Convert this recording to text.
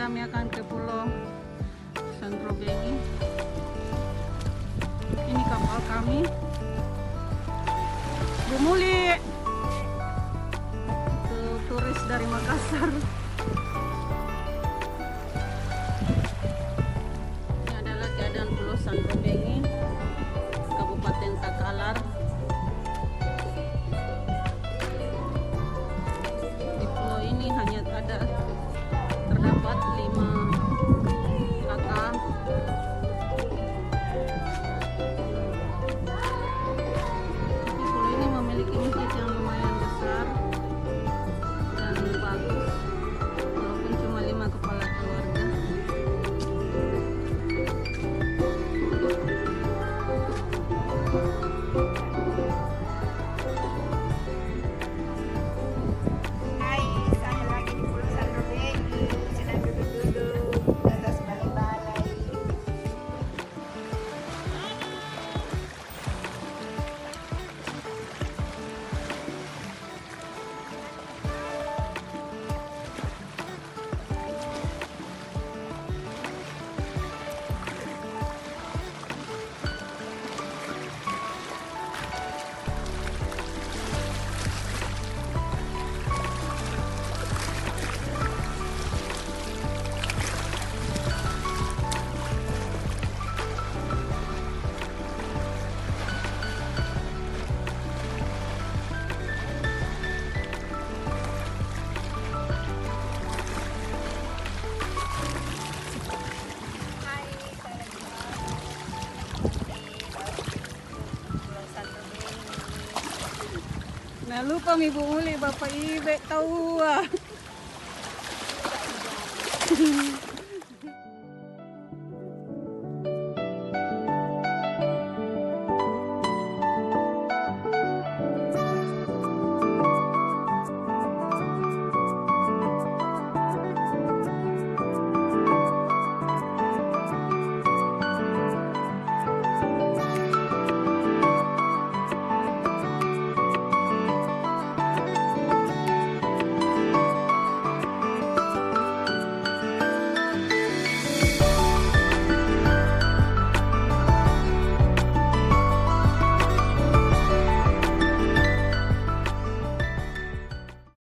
kami akan ke Pulau Sandro Bengi. Ini kapal kami. Bu Muli, turis dari Makassar. Ini adalah keadaan Pulau Sandro Bengi, Kabupaten Takalar. Di pulau ini hanya terdapat 5 kakak. Tapi pulau ini memiliki masjid yang lumayan besar dan bagus, walaupun cuma 5 kepala keluarga. Hai, saya lagi di Pulau Sandro Bengi, sedang duduk-duduk di atas balai-balai. Hai, saya lagi di Pulau Sandro Bengi. Nah lupa Mi Bu Muli, Bapak Ibe tahu.